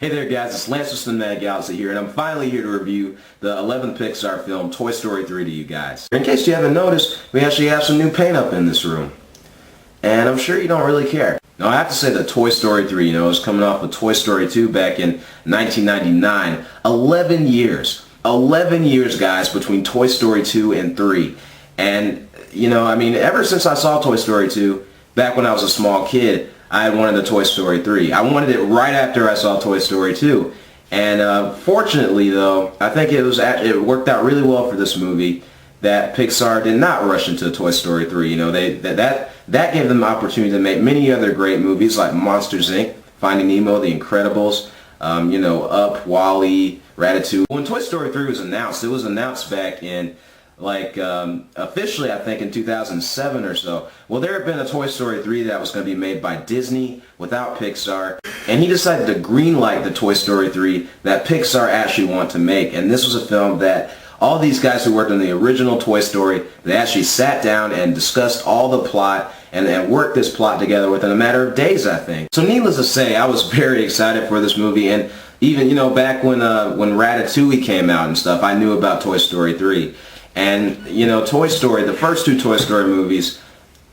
Hey there guys, it's Lance with CinematicGalaxy here, and I'm finally here to review the 11th Pixar film, Toy Story 3 to you guys. In case you haven't noticed, we actually have some new paint up in this room. And I'm sure you don't really care. Now I have to say that Toy Story 3, is coming off of Toy Story 2 back in 1999. 11 years. 11 years, guys, between Toy Story 2 and 3. And, ever since I saw Toy Story 2, back when I was a small kid, I wanted the Toy Story 3. I wanted it right after I saw Toy Story 2. And fortunately, though, I think it worked out really well for this movie that Pixar did not rush into Toy Story 3. That gave them the opportunity to make many other great movies like Monsters, Inc., Finding Nemo, The Incredibles, Up, WALL-E, Ratatouille. When Toy Story 3 was announced, it was announced back in officially I think in 2007 or so. Well, there had been a Toy Story 3 that was going to be made by Disney without Pixar, and he decided to greenlight the Toy Story 3 that Pixar actually wanted to make. And this was a film that all these guys who worked on the original Toy Story, they actually sat down and discussed all the plot and worked this plot together within a matter of days, I think. So needless to say, I was very excited for this movie, and even back when Ratatouille came out and stuff, I knew about Toy Story 3. And, Toy Story, the first two Toy Story movies,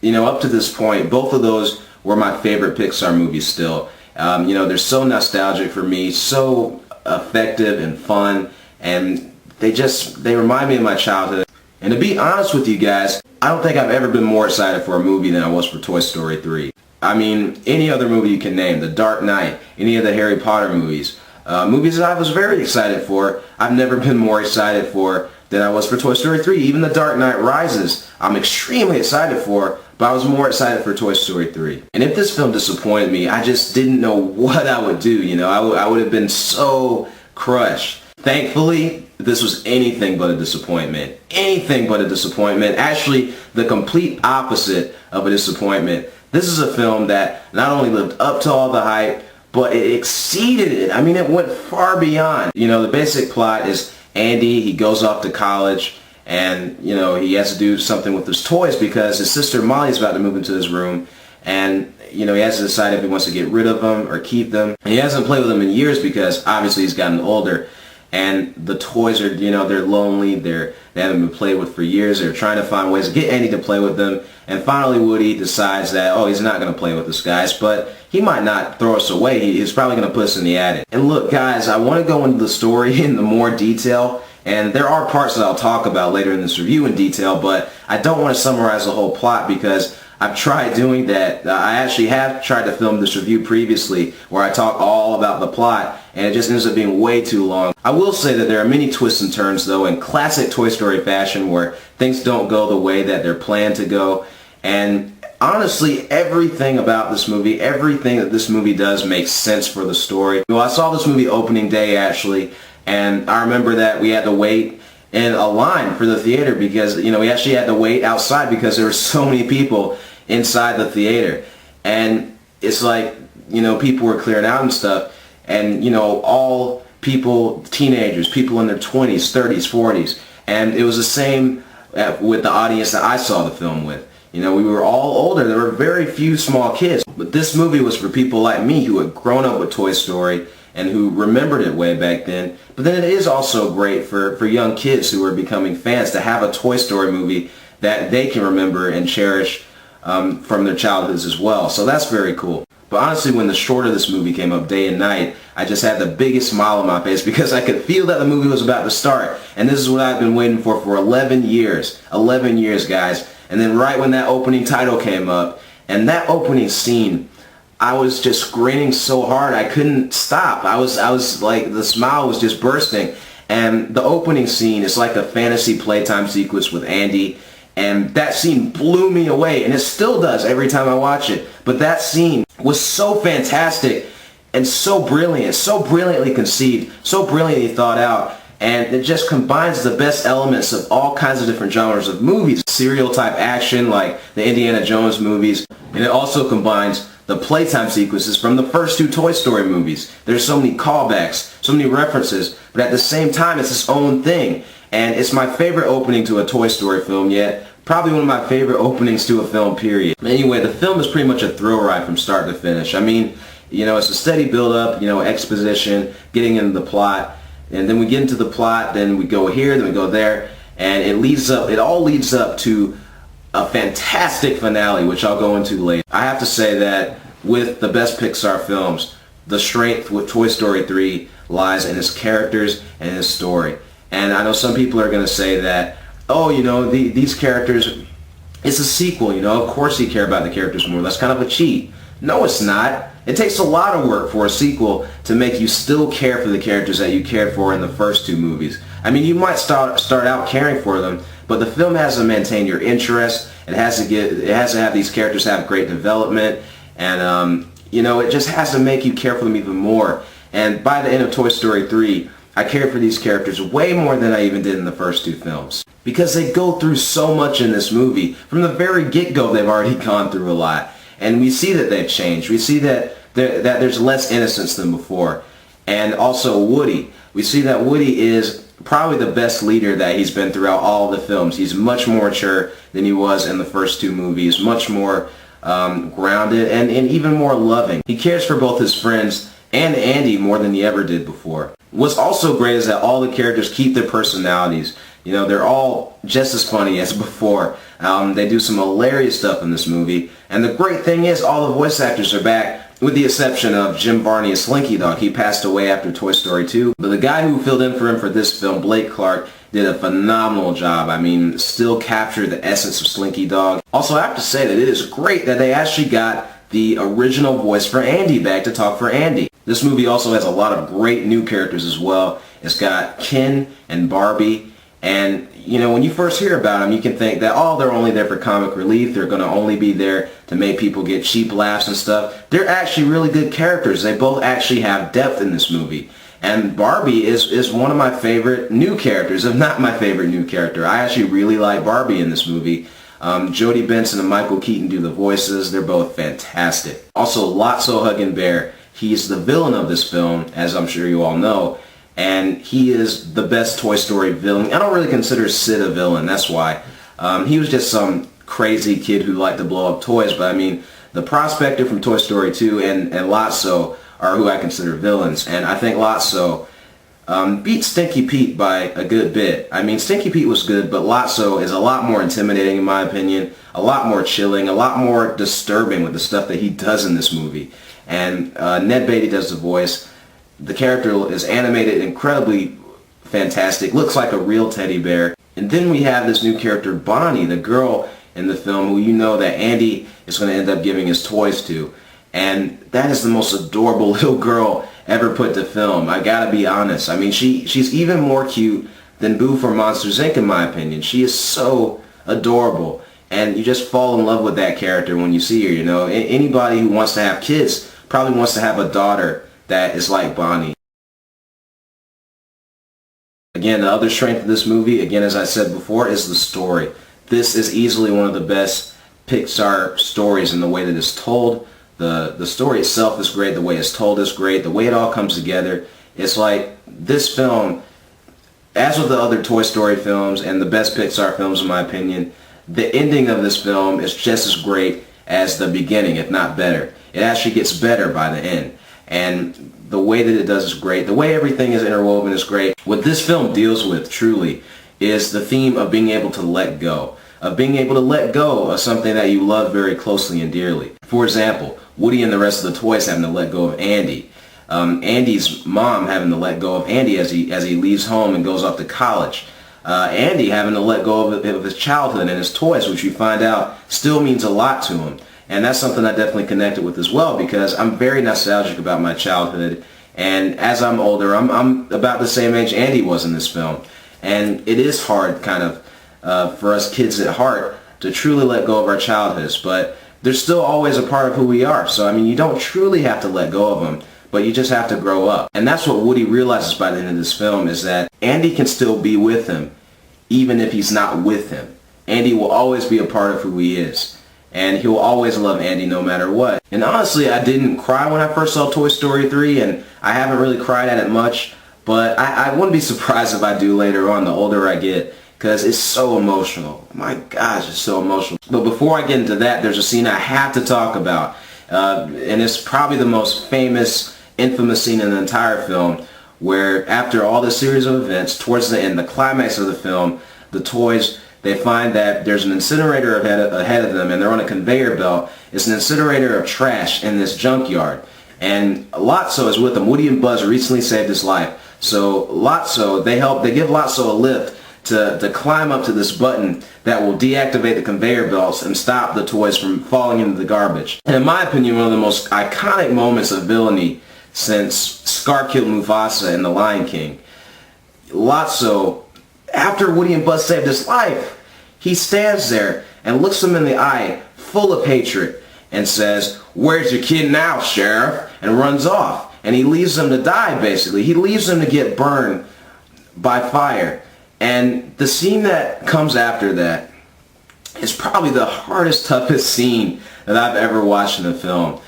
up to this point, both of those were my favorite Pixar movies still. They're so nostalgic for me, so effective and fun, and they remind me of my childhood. And to be honest with you guys, I don't think I've ever been more excited for a movie than I was for Toy Story 3. Any other movie you can name, The Dark Knight, any of the Harry Potter movies, movies that I was very excited for, I've never been more excited for than I was for Toy Story 3. Even The Dark Knight Rises, I'm extremely excited for, but I was more excited for Toy Story 3. And if this film disappointed me, I just didn't know what I would do, I would have been so crushed. Thankfully, this was anything but a disappointment. Anything but a disappointment. Actually, the complete opposite of a disappointment. This is a film that not only lived up to all the hype, but it exceeded it. It went far beyond. The basic plot is Andy, he goes off to college, and he has to do something with his toys because his sister Molly's about to move into his room, and he has to decide if he wants to get rid of them or keep them. And he hasn't played with them in years because obviously he's gotten older, and the toys are they're lonely, they haven't been played with for years. They're trying to find ways to get Andy to play with them, and finally Woody decides that he's not going to play with us guys, but he might not throw us away. He's probably going to put us in the attic. And look guys, I want to go into the story in more detail, and there are parts that I'll talk about later in this review in detail, but I don't want to summarize the whole plot because I've tried doing that. I actually have tried to film this review previously where I talk all about the plot, and it just ends up being way too long. I will say that there are many twists and turns though in classic Toy Story fashion where things don't go the way that they're planned to go, and honestly, everything about this movie, everything that this movie does makes sense for the story. I saw this movie opening day actually, and I remember that we had to wait in a line for the theater because, we actually had to wait outside because there were so many people inside the theater. And it's like, people were clearing out and stuff, and, all people, teenagers, people in their 20s, 30s, 40s, and it was the same with the audience that I saw the film with. We were all older. There were very few small kids. But this movie was for people like me who had grown up with Toy Story and who remembered it way back then. But then it is also great for young kids who are becoming fans to have a Toy Story movie that they can remember and cherish from their childhoods as well. So that's very cool. But honestly, when the short of this movie came up day and night, I just had the biggest smile on my face because I could feel that the movie was about to start. And this is what I've been waiting for 11 years. 11 years, guys. And then right when that opening title came up, and that opening scene, I was just grinning so hard I couldn't stop. I was like, the smile was just bursting. And the opening scene is like a fantasy playtime sequence with Andy. And that scene blew me away, and it still does every time I watch it. But that scene was so fantastic. and so brilliant, so brilliantly conceived, so brilliantly thought out, and it just combines the best elements of all kinds of different genres of movies. Serial type action like the Indiana Jones movies, and it also combines the playtime sequences from the first two Toy Story movies. There's so many callbacks, so many references, but at the same time it's its own thing. And it's my favorite opening to a Toy Story film yet. Probably one of my favorite openings to a film, period. Anyway, the film is pretty much a thrill ride from start to finish. I mean, you know, it's a steady build-up, you know, exposition, getting into the plot. And then we get into the plot, then we go here, then we go there. And it all leads up to a fantastic finale, which I'll go into later. I have to say that with the best Pixar films, the strength with Toy Story 3 lies in its characters and its story. And I know some people are going to say that, oh, you know, these characters, it's a sequel, you know, of course you care about the characters more. That's kind of a cheat. No, it's not. It takes a lot of work for a sequel to make you still care for the characters that you cared for in the first two movies. I mean, you might start out caring for them, but the film has to maintain your interest. It has to have these characters have great development, and you know, it just has to make you care for them even more. And by the end of Toy Story 3, I cared for these characters way more than I even did in the first two films. Because they go through so much in this movie. From the very get-go, they've already gone through a lot. And we see that they've changed. We see that there's less innocence than before. And also Woody. We see that Woody is probably the best leader that he's been throughout all of the films. He's much more mature than he was in the first two movies. Much more grounded and even more loving. He cares for both his friends and Andy more than he ever did before. What's also great is that all the characters keep their personalities. You know, they're all just as funny as before. They do some hilarious stuff in this movie. And the great thing is all the voice actors are back, with the exception of Jim Varney as Slinky Dog. He passed away after Toy Story 2. But the guy who filled in for him for this film, Blake Clark, did a phenomenal job. I mean, still captured the essence of Slinky Dog. Also, I have to say that it is great that they actually got the original voice for Andy back to talk for Andy. This movie also has a lot of great new characters as well. It's got Ken and Barbie, and you know, when you first hear about them, you can think that, oh, they're only there for comic relief. They're going to only be there to make people get cheap laughs and stuff. They're actually really good characters. They both actually have depth in this movie. And Barbie is one of my favorite new characters, if not my favorite new character. I actually really like Barbie in this movie. Jodie Benson and Michael Keaton do the voices. They're both fantastic. Also, Lotso Huggin' Bear. He's the villain of this film, as I'm sure you all know. And he is the best Toy Story villain. I don't really consider Sid a villain, that's why. He was just some crazy kid who liked to blow up toys, but I mean, the Prospector from Toy Story 2 and Lotso are who I consider villains. And I think Lotso beat Stinky Pete by a good bit. I mean, Stinky Pete was good, but Lotso is a lot more intimidating in my opinion, a lot more chilling, a lot more disturbing with the stuff that he does in this movie. And Ned Beatty does the voice. The character is animated incredibly fantastic, looks like a real teddy bear. And then we have this new character, Bonnie, the girl in the film who you know that Andy is going to end up giving his toys to. And that is the most adorable little girl ever put to film. I gotta be honest. I mean, she's even more cute than Boo from Monsters, Inc. in my opinion. She is so adorable. And you just fall in love with that character when you see her, you know. Anybody who wants to have kids probably wants to have a daughter that is like Bonnie. Again, the other strength of this movie, again, as I said before, is the story. This is easily one of the best Pixar stories in the way that it's told. The story itself is great. The way it's told is great. The way it all comes together. It's like this film, as with the other Toy Story films and the best Pixar films in my opinion, the ending of this film is just as great as the beginning, if not better. It actually gets better by the end. And the way that it does is great. The way everything is interwoven is great. What this film deals with, truly, is the theme of being able to let go. Of being able to let go of something that you love very closely and dearly. For example, Woody and the rest of the toys having to let go of Andy. Andy's mom having to let go of Andy as he leaves home and goes off to college. Andy having to let go of his childhood and his toys, which you find out still means a lot to him. And that's something I definitely connected with as well, because I'm very nostalgic about my childhood. And as I'm older, I'm about the same age Andy was in this film. And it is hard, kind of, for us kids at heart to truly let go of our childhoods. But they're still always a part of who we are. So, I mean, you don't truly have to let go of them. but you just have to grow up. And that's what Woody realizes by the end of this film, is that Andy can still be with him, even if he's not with him. Andy will always be a part of who he is. And he'll always love Andy no matter what. And honestly, I didn't cry when I first saw Toy Story 3, and I haven't really cried at it much, but I wouldn't be surprised if I do later on, the older I get, because it's so emotional. My gosh, it's so emotional. But before I get into that, there's a scene I have to talk about, and it's probably the most famous, infamous scene in the entire film, where after all this series of events, towards the end, the climax of the film, the toys, they find that there's an incinerator ahead of them, and they're on a conveyor belt. It's an incinerator of trash in this junkyard. And Lotso is with them. Woody and Buzz recently saved his life. So Lotso, they give Lotso a lift to climb up to this button that will deactivate the conveyor belts and stop the toys from falling into the garbage. And in my opinion, one of the most iconic moments of villainy since Scar killed Mufasa in The Lion King. Lotso, after Woody and Buzz saved his life, he stands there and looks them in the eye, full of hatred, and says, "Where's your kid now, Sheriff?" and runs off. And he leaves them to die, basically. He leaves them to get burned by fire. And the scene that comes after that is probably the hardest, toughest scene that I've ever watched in a film.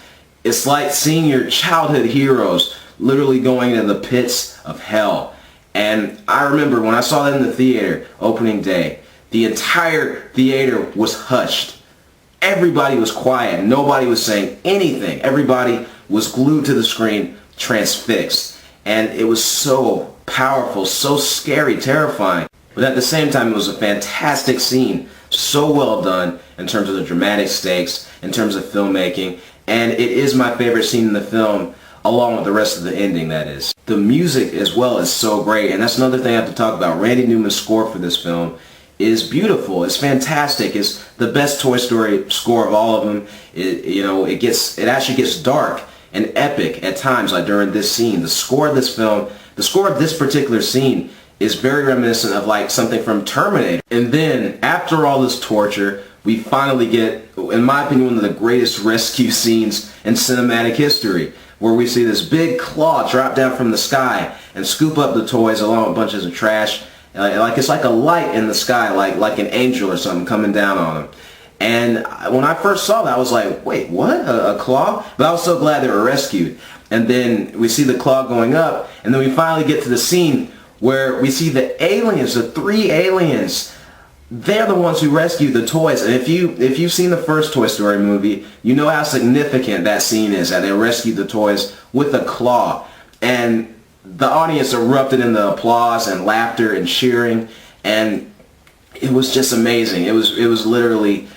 It's like seeing your childhood heroes literally going into the pits of hell. And I remember when I saw that in the theater, opening day, the entire theater was hushed. Everybody was quiet. Nobody was saying anything. Everybody was glued to the screen, transfixed. And it was so powerful, so scary, terrifying. But at the same time, it was a fantastic scene. So well done in terms of the dramatic stakes, in terms of filmmaking. And it is my favorite scene in the film, along with the rest of the ending, that is. The music as well is so great, and that's another thing I have to talk about. Randy Newman's score for this film is beautiful. It's fantastic. It's the best Toy Story score of all of them. It actually gets dark and epic at times, like during this scene. The score of this film, the score of this particular scene is very reminiscent of like something from Terminator. And then, after all this torture, we finally get, in my opinion, one of the greatest rescue scenes in cinematic history, where we see this big claw drop down from the sky and scoop up the toys along with bunches of trash. Like it's like a light in the sky, like an angel or something coming down on them. And when I first saw that, I was like, wait, what? A claw? But I was so glad they were rescued. And then we see the claw going up, and then we finally get to the scene where we see the aliens, the 3 aliens. They're the ones who rescued the toys. And if you've seen the first Toy Story movie, you know how significant that scene is, that they rescued the toys with a claw. And the audience erupted into applause and laughter and cheering, and it was just amazing. It was literally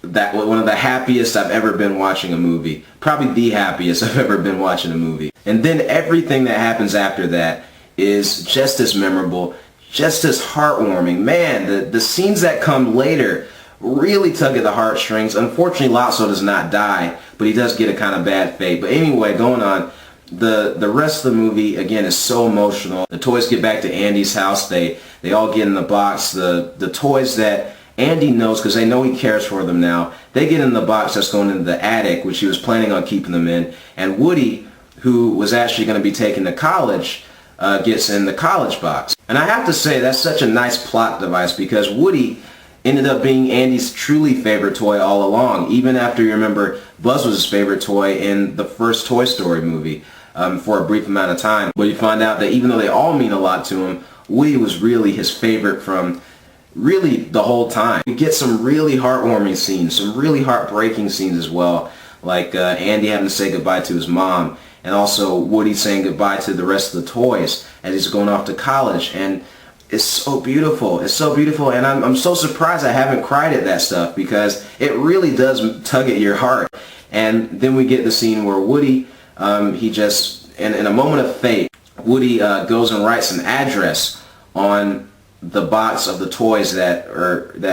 one of the happiest I've ever been watching a movie. Probably the happiest I've ever been watching a movie. And then everything that happens after that is just as memorable, just as heartwarming. Man, the scenes that come later really tug at the heartstrings. Unfortunately, Lotso does not die, but he does get a kind of bad fate. But anyway, going on, the rest of the movie, again, is so emotional. The toys get back to Andy's house. They all get in the box. The toys that Andy knows, because they know he cares for them now, they get in the box that's going into the attic, which he was planning on keeping them in. And Woody, who was actually going to be taken to college, gets in the college box. And I have to say, that's such a nice plot device, because Woody ended up being Andy's truly favorite toy all along, even after, you remember, Buzz was his favorite toy in the first Toy Story movie for a brief amount of time. But you find out that even though they all mean a lot to him, Woody was really his favorite from really the whole time. We get some really heartwarming scenes, some really heartbreaking scenes as well, like Andy having to say goodbye to his mom, and also Woody saying goodbye to the rest of the toys as he's going off to college. And it's so beautiful. It's so beautiful, and I'm so surprised I haven't cried at that stuff, because it really does tug at your heart. And then we get the scene where Woody, he just, in a moment of fate, Woody goes and writes an address on the box of the toys that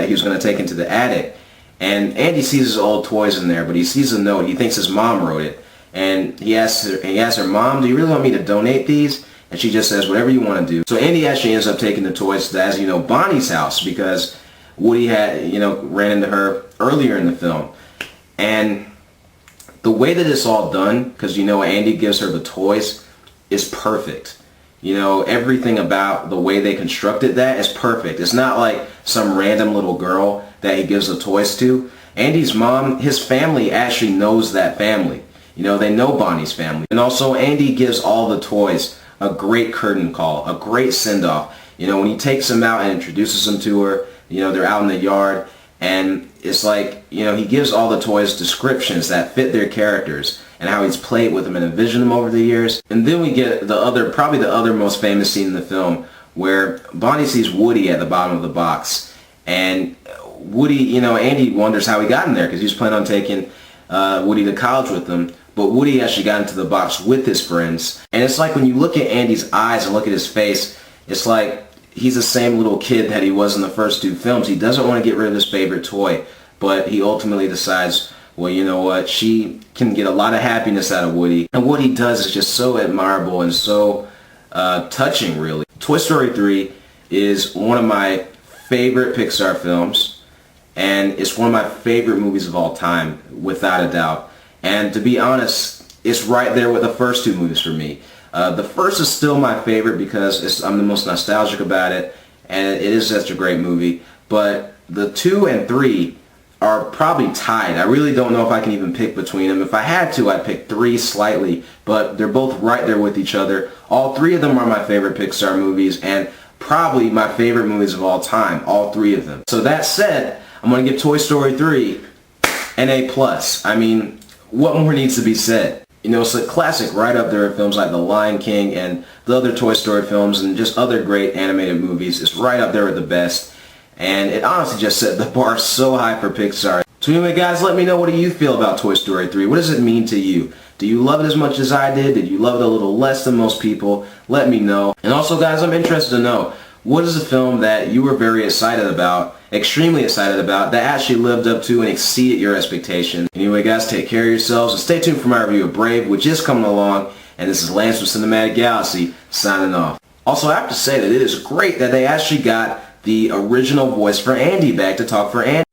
he was going to take into the attic. And Andy sees his old toys in there, but he sees a note. He thinks his mom wrote it. And he asks her, "Mom, do you really want me to donate these?" And she just says, "Whatever you want to do." So Andy actually ends up taking the toys to, as you know, Bonnie's house, because Woody had, ran into her earlier in the film. And the way that it's all done, because you know Andy gives her the toys, is perfect. You know, everything about the way they constructed that is perfect. It's not like some random little girl that he gives the toys to. Andy's mom, his family actually knows that family. You know, they know Bonnie's family. And also Andy gives all the toys a great curtain call, a great send-off. You know, when he takes them out and introduces them to her, you know, they're out in the yard, and it's like, you know, he gives all the toys descriptions that fit their characters and how he's played with them and envisioned them over the years. And then we get probably the other most famous scene in the film, where Bonnie sees Woody at the bottom of the box. And Woody, you know, Andy wonders how he got in there because he was planning on taking Woody to college with him. But Woody actually got into the box with his friends. And it's like when you look at Andy's eyes and look at his face, it's like he's the same little kid that he was in the first two films. He doesn't want to get rid of his favorite toy, but he ultimately decides, well, you know what, she can get a lot of happiness out of Woody. And what he does is just so admirable and so touching, really. Toy Story 3 is one of my favorite Pixar films, and it's one of my favorite movies of all time, without a doubt. And to be honest, it's right there with the first two movies for me. The first is still my favorite because I'm the most nostalgic about it, and it is such a great movie. But the 2 and 3 are probably tied. I really don't know if I can even pick between them. If I had to, I'd pick 3 slightly, but they're both right there with each other. All 3 of them are my favorite Pixar movies, and probably my favorite movies of all time, all 3 of them. So that said, I'm going to give Toy Story 3 an A+. I mean, what more needs to be said? You know, it's a classic right up there with films like The Lion King and the other Toy Story films and just other great animated movies. It's right up there with the best. And it honestly just set the bar so high for Pixar. So anyway, guys, let me know, what do you feel about Toy Story 3? What does it mean to you? Do you love it as much as I did? Did you love it a little less than most people? Let me know. And also, guys, I'm interested to know, what is a film that you were very excited about, extremely excited about, that actually lived up to and exceeded your expectations? Anyway, guys, take care of yourselves, and stay tuned for my review of Brave, which is coming along. And this is Lance from Cinematic Galaxy, signing off. Also, I have to say that it is great that they actually got the original voice for Andy back to talk for Andy.